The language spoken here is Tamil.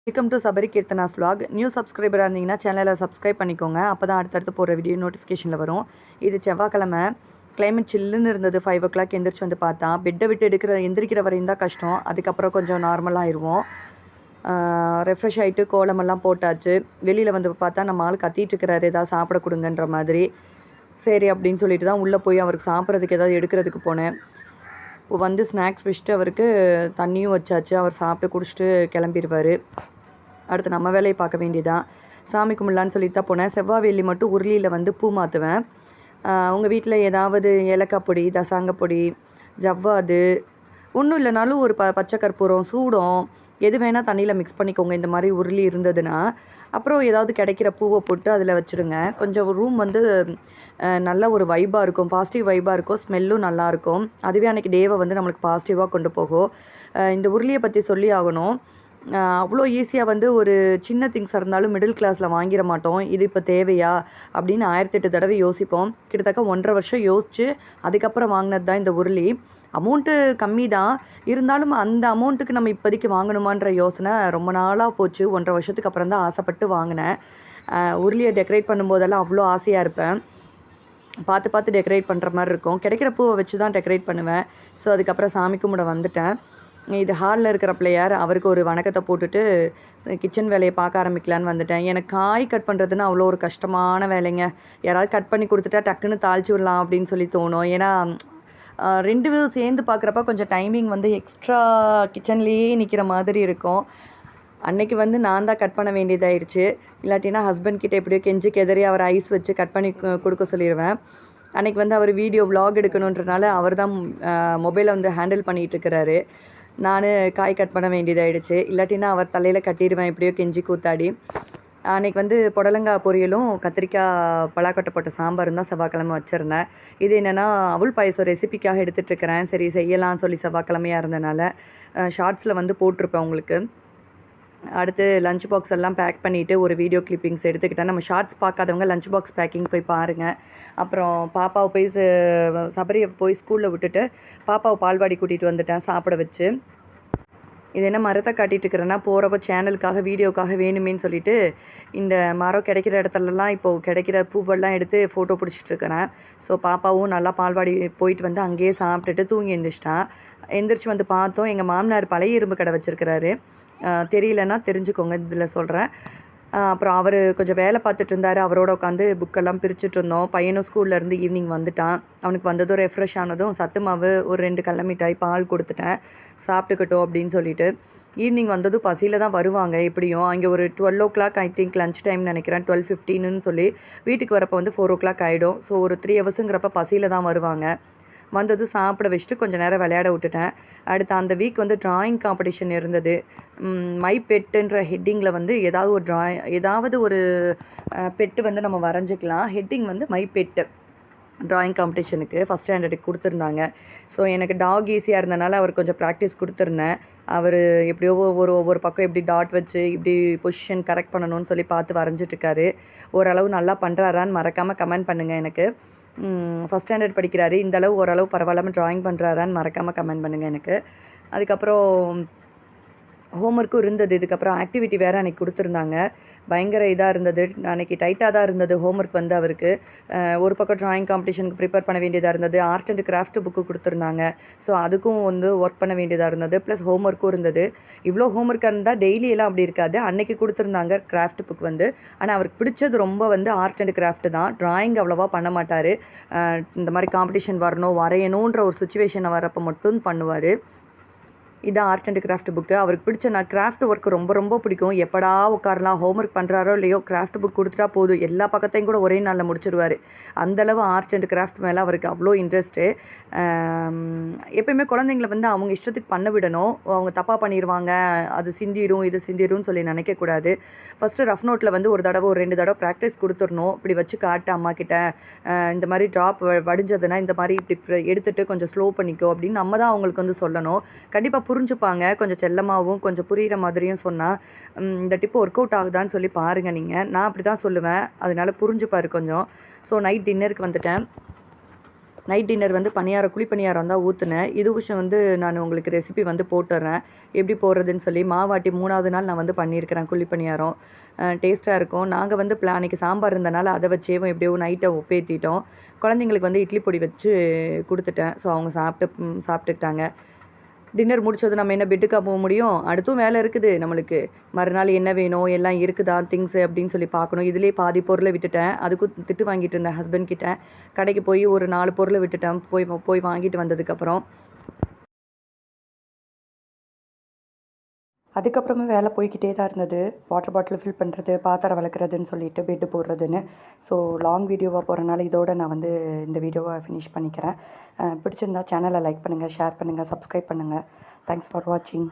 Welcome to Sabari Keerthana's vlog. New சப்ஸ்கிரைபராக இருந்தீங்கன்னா சேனலை சப்ஸ்கிரைப் பண்ணிக்கோங்க. அப்போ தான் அடுத்தடுத்து போகிற வீடியோ நோட்டிஃபிகேஷனில் வரும். இது செவ்வாய்க்கிழமை. கிளைமேட் சில்லுன்னு இருந்தது. 5 o'clock எந்திரிச்சு வந்து பார்த்தா பெட்டை விட்டு எந்திரிக்கிற வரையும் தான் கஷ்டம். அதுக்கப்புறம் கொஞ்சம் நார்மலாகிடுவோம். ரெஃப்ரெஷ் ஆகிட்டு கோலமெல்லாம் போட்டாச்சு. வெளியில் வந்து பார்த்தா நம்ம ஆள் கத்திட்டு இருக்கிறாரு, ஏதாவது சாப்பிட கொடுங்கன்ற மாதிரி. சரி அப்படின்னு சொல்லிட்டு தான் உள்ளே போய் அவருக்கு சாப்பிட்றதுக்கு ஏதாவது எடுக்கிறதுக்கு போனேன். இப்போ வந்து ஸ்நாக்ஸ் வச்சுட்டு அவருக்கு தண்ணியும் வச்சாச்சு. அவர் சாப்பிட்டு குடிச்சிட்டு கிளம்பிடுவார். அடுத்து நம்ம வேலையை பார்க்க வேண்டியதான். சாமி கும்பிடலான்னு சொல்லிட்டு தான் போனேன். செவ்வாய் வெள்ளி மட்டும் உருளியில் வந்து பூ மாற்றுவேன். உங்கள் வீட்டில் ஏதாவது ஏலக்காய் பொடி, தசாங்க பொடி, ஜவ்வாது ஒன்றும் இல்லைனாலும் ஒரு பச்சை கற்பூரம், சூடம் எது வேணால் தண்ணியில் மிக்ஸ் பண்ணிக்கோங்க. இந்த மாதிரி உருளி இருந்ததுன்னா அப்புறம் ஏதாவது கிடைக்கிற பூவை போட்டு அதில் வச்சுருங்க. கொஞ்சம் ரூம் வந்து நல்ல ஒரு வைப்பாக இருக்கும், பாசிட்டிவ் வைப்பாக இருக்கும், ஸ்மெல்லும் நல்லாயிருக்கும். அதுவே அன்றைக்கி டேவை வந்து நம்மளுக்கு பாசிட்டிவாக கொண்டு போகும். இந்த உருளியை பற்றி சொல்லி ஆகணும். அவ்வளோ ஈஸியாக வந்து ஒரு சின்ன திங்ஸாக இருந்தாலும் மிடில் கிளாஸில் வாங்கிட மாட்டோம். இது இப்போ தேவையா அப்படின்னு 1008 தடவை யோசிப்போம். கிட்டத்தட்ட 1.5 வருஷம் யோசித்து அதுக்கப்புறம் வாங்கினது தான் இந்த உருளி. அமௌண்ட்டு கம்மி தான், இருந்தாலும் அந்த அமௌண்ட்டுக்கு நம்ம இப்போதைக்கு வாங்கணுமான்ற யோசனை ரொம்ப நாளாக போச்சு. 1.5 வருஷத்துக்கு அப்புறம் தான் ஆசைப்பட்டு வாங்கினேன். உருளியை டெக்கரேட் பண்ணும்போதெல்லாம் அவ்வளோ ஆசையாக இருப்பேன். பார்த்து டெக்கரேட் பண்ணுற மாதிரி இருக்கும். கிடைக்கிற பூவை வச்சு தான் டெக்கரேட் பண்ணுவேன். ஸோ அதுக்கப்புறம் சாமி கும்பிட வந்துட்டேன். இது ஹாலில் இருக்கிற பிள்ளையார், அவருக்கு ஒரு வணக்கத்தை போட்டுட்டு கிச்சன் வேலையை பார்க்க ஆரம்பிக்கலான்னு வந்துட்டேன். எனக்கு காய் கட் பண்ணுறதுன்னு அவ்வளோ ஒரு கஷ்டமான வேலைங்க. யாராவது கட் பண்ணி கொடுத்துட்டா டக்குன்னு தாளிச்சு விடலாம் அப்படின்னு சொல்லி தோணும். ஏன்னா 2 சேர்ந்து பார்க்குறப்ப கொஞ்சம் டைமிங் வந்து எக்ஸ்ட்ரா கிச்சன்லேயே நிற்கிற மாதிரி இருக்கும். அன்றைக்கி வந்து நான் தான் கட் பண்ண வேண்டியதாகிடுச்சு. இல்லாட்டினா ஹஸ்பண்ட் கிட்டே எப்படியோ கெஞ்சி கெதறி அவர் ஐஸ் வச்சு கட் பண்ணி கொடுக்க சொல்லிடுவேன். அன்றைக்கி வந்து அவர் வீடியோ விலாக் எடுக்கணுன்றனால அவர் தான் மொபைலை வந்து ஹேண்டில் பண்ணிகிட்ருக்கிறாரு. நான் காய் கட் பண்ண வேண்டியதாகிடுச்சு. இல்லாட்டினா அவர் தலையில் கட்டிடுவேன் எப்படியோ கெஞ்சி கூத்தாடி. அன்றைக்கி வந்து புடலங்காய் பொரியலும் கத்திரிக்காய் பலாக்கொட்டை போட்ட சாம்பாரும் தான் செவ்வாய்க்கிழமை வச்சுருந்தேன். இது என்னென்னா அவல் பாயசம் ரெசிபிக்காக எடுத்துகிட்ருக்கிறேன். சரி செய்யலாம்னு சொல்லி செவ்வாய்க்கிழமையாக இருந்தனால ஷார்ட்ஸில் வந்து போட்டிருப்பேன் உங்களுக்கு. அடுத்து லஞ்ச் பாக்ஸ் எல்லாம் பேக் பண்ணிவிட்டு ஒரு வீடியோ கிளிப்பிங்ஸ் எடுத்துக்கிட்டேன். நம்ம ஷார்ட்ஸ் பார்க்காதவங்க லஞ்ச் பாக்ஸ் பேக்கிங் போய் பாருங்கள். அப்புறம் பாப்பாவை போய் சபரியை போய் ஸ்கூலில் விட்டுட்டு பாப்பாவை பால்வாடி கூட்டிகிட்டு வந்துட்டேன் சாப்பிட வச்சு. இது என்ன மரத்தை காட்டிகிட்டு இருக்கிறேன்னா, போகிறப்ப சேனலுக்காக வீடியோக்காக வேணுமேன்னு சொல்லிட்டு இந்த மரம் கிடைக்கிற இடத்துலலாம் இப்போது கிடைக்கிற பூவெல்லாம் எடுத்து ஃபோட்டோ பிடிச்சிட்ருக்கிறேன். ஸோ பாப்பாவும் நல்லா பால்வாடி போயிட்டு வந்து அங்கேயே சாப்பிட்டுட்டு தூங்கி எழுந்திரிச்சிட்டான். எந்திரிச்சு வந்து பார்த்தோம், எங்கள் மாமனார் பழைய இரும்பு கடை வச்சுருக்கிறாரு. தெரியலன்னா தெரிஞ்சுக்கோங்க, இதில் சொல்கிறேன். அப்புறம் அவர் கொஞ்சம் வேலை பார்த்துட்டு இருந்தார். அவரோட உட்காந்து புக்கெல்லாம் பிரிச்சுட்டு இருந்தோம். பையனும் ஸ்கூல்லேருந்து ஈவினிங் வந்துட்டான். அவனுக்கு வந்ததும் ரெஃப்ரெஷ் ஆனதும் சத்து மாவு ஒரு 2 கடல மிட்டாய் பால் கொடுத்துட்டேன், சாப்பிட்டுக்கட்டும் அப்படின்னு சொல்லிட்டு. ஈவினிங் வந்ததும் பசியில் தான் வருவாங்க எப்படியும். அங்கே ஒரு 12 o'clock ஐ திங்க் லஞ்ச் டைம்னு நினைக்கிறேன். 12:15ன்னு சொல்லி வீட்டுக்கு வரப்போ வந்து 4 o'clock ஆகிடும். ஸோ ஒரு 3 ஹவர்ஸுங்கிறப்ப பசியில் தான் வருவாங்க. வந்தது சாப்பிட வச்சுட்டு கொஞ்சம் நேரம் விளையாட விட்டுட்டேன். அடுத்து அந்த வீக் வந்து ட்ராயிங் காம்படிஷன் இருந்தது. மை பெட்டுன்ற ஹெட்டிங்கில் வந்து ஏதாவது ஒரு பெட்டு வந்து நம்ம வரைஞ்சிக்கலாம். ஹெட்டிங் வந்து மை பெட்டு ட்ராயிங் காம்படிஷனுக்கு ஃபஸ்ட் ஸ்டாண்டர்டுக்கு கொடுத்துருந்தாங்க. ஸோ எனக்கு டாக் ஈஸியாக இருந்தனால அவர் கொஞ்சம் ப்ராக்டிஸ் கொடுத்துருந்தேன். அவர் எப்படியோ ஒவ்வொரு பக்கம் எப்படி டாட் வச்சு இப்படி பொசிஷன் கரெக்ட் பண்ணணும்னு சொல்லி பார்த்து வரைஞ்சிட்ருக்காரு. ஓரளவு நல்லா பண்ணுறாரான்னு மறக்காமல் கமெண்ட் பண்ணுங்கள் எனக்கு. ஃபஸ்ட் ஸ்டாண்டர்ட் படிக்கிறாரு. இந்தளவு ஓரளவு பரவாயில்லாமல் ட்ராயிங் பண்ணுறாரான்னு மறக்காமல் கமெண்ட் பண்ணுங்கள் எனக்கு. அதுக்கப்புறம் ஹோம்ஒர்க்கும் இருந்தது. இதுக்கப்புறம் ஆக்டிவிட்டி வேறு அன்றைக்கி கொடுத்துருந்தாங்க. பயங்கர இதாக இருந்தது. அன்றைக்கி டைட்டாக தான் இருந்தது ஹோம்ஒர்க் வந்து அவருக்கு. ஒரு பக்கம் ட்ராயிங் காம்படிஷனுக்கு ப்ரிப்பேர் பண்ண வேண்டியதாக இருந்தது. ஆர்ட் அண்ட் கிராஃப்ட் புக்கு கொடுத்துருந்தாங்க. ஸோ அதுக்கும் வந்து ஒர்க் பண்ண வேண்டியதாக இருந்தது. ப்ளஸ் ஹோம்ஒர்க்கும் இருந்தது. இவ்வளோ ஹோம்ஒர்க்காக இருந்தால் டெய்லியெல்லாம் அப்படி இருக்காது. அன்றைக்கி கொடுத்துருந்தாங்க கிராஃப்ட் புக் வந்து. ஆனால் அவருக்கு பிடிச்சது ரொம்ப வந்து ஆர்ட் அண்ட் கிராஃப்ட் தான். ட்ராயிங் அவ்வளோவா பண்ண மாட்டார். இந்த மாதிரி காம்படிஷன் வரணும் வரையணுன்ற ஒரு சுச்சுவேஷனை வரப்போ மட்டும் பண்ணுவார். இதான் ஆர்ட் அண்ட் கிராஃப்ட் புக்கு. அவருக்கு பிடிச்ச கிராஃப்ட் ஒர்க் ரொம்ப பிடிக்கும். எப்படா உட்காரலாம், ஹோம்ஒர்க் பண்ணுறாரோ இல்லையோ கிராஃப்ட் புக் கொடுத்துட்டா போதும், எல்லா பக்கத்தையும் கூட ஒரே நாளில் முடிச்சிடுவார். அந்தளவு ஆர்ட் அண்ட் கிராஃப்ட் மேலே அவருக்கு அவ்வளோ இன்ட்ரெஸ்ட்டு. எப்பயுமே குழந்தைங்கள வந்து அவங்க இஷ்டத்துக்கு பண்ண விடணும். அவங்க தப்பாக பண்ணிடுவாங்க, அது சிந்திரும் இது சிந்திரும்னு சொல்லி நினைக்கக்கூடாது. ஃபஸ்ட்டு ரஃப் நோட்டில் வந்து ஒரு 2 தடவை ப்ராக்டிஸ் கொடுத்துடணும். இப்படி வச்சு காட்டு அம்மா கிட்ட, இந்த மாதிரி ட்ராப் வடிஞ்சதுன்னா இந்த மாதிரி இப்படி எடுத்துகிட்டு கொஞ்சம் ஸ்லோ பண்ணிக்கோ அப்படின்னு நம்ம தான் அவங்களுக்கு வந்து சொல்லணும். கண்டிப்பாக புரிஞ்சுப்பாங்க. கொஞ்சம் செல்லமாகவும் கொஞ்சம் புரிகிற மாதிரியும் சொன்னால் இந்த டிப்பு ஒர்க் அவுட் ஆகுதான்னு சொல்லி பாருங்கள் நீங்கள். நான் அப்படி தான் சொல்லுவேன், அதனால் புரிஞ்சுப்பார் கொஞ்சம். ஸோ நைட் டின்னருக்கு வந்துட்டேன். நைட் டின்னர் வந்து குழி பணியாரம் தான் ஊற்றுனேன். இது விஷயம் வந்து நான் உங்களுக்கு ரெசிபி வந்து போட்டுடுறேன். எப்படி போடுறதுன்னு சொல்லி மாவாட்டி 3வது நாள் நான் வந்து பண்ணியிருக்கிறேன் குழி பணியாரம். டேஸ்ட்டாக இருக்கும். நாங்கள் வந்து அன்னைக்கு சாம்பார் இருந்தனால அதை வச்சேவும் எப்படியோ நைட்டை ஒப்பேத்திட்டோம். குழந்தைங்களுக்கு வந்து இட்லி பொடி வச்சு குடுத்துட்டேன். ஸோ அவங்க சாப்பிட்டுக்கிட்டாங்க. டின்னர் முடிச்சதும் நம்ம என்ன பெட்டுக்கா போக முடியும்? அடுத்தும் வேலை இருக்குது நம்மளுக்கு. மறுநாள் என்ன வேணும்? எல்லாம் இருக்குதா திங்ஸு அப்படின்னு சொல்லி பார்க்கணும். இதிலேயே பாதி பொருள விட்டுட்டேன். அதுக்கும் திட்டு வாங்கிட்டு இருந்தேன் ஹஸ்பண்ட் கிட்ட. கடைக்கு போய் ஒரு 4 பொருள விட்டுட்டேன். போய் வாங்கிட்டு வந்ததுக்கப்புறம். அதுக்கப்புறமும் வேலை போய்க்கிட்டே தான் இருந்தது. வாட்டர் பாட்டில் ஃபில் பண்ணுறது, பாத்திரம் விளக்குறதுன்னு சொல்லிட்டு பெட்டு போடுறதுன்னு. ஸோ லாங் வீடியோவாக போகிறனால இதோட நான் வந்து இந்த வீடியோவை ஃபினிஷ் பண்ணிக்கிறேன். பிடிச்சிருந்தா சேனலை லைக் பண்ணுங்கள், ஷேர் பண்ணுங்கள், சப்ஸ்கிரைப் பண்ணுங்கள். தேங்க்ஸ் ஃபார் வாட்சிங்.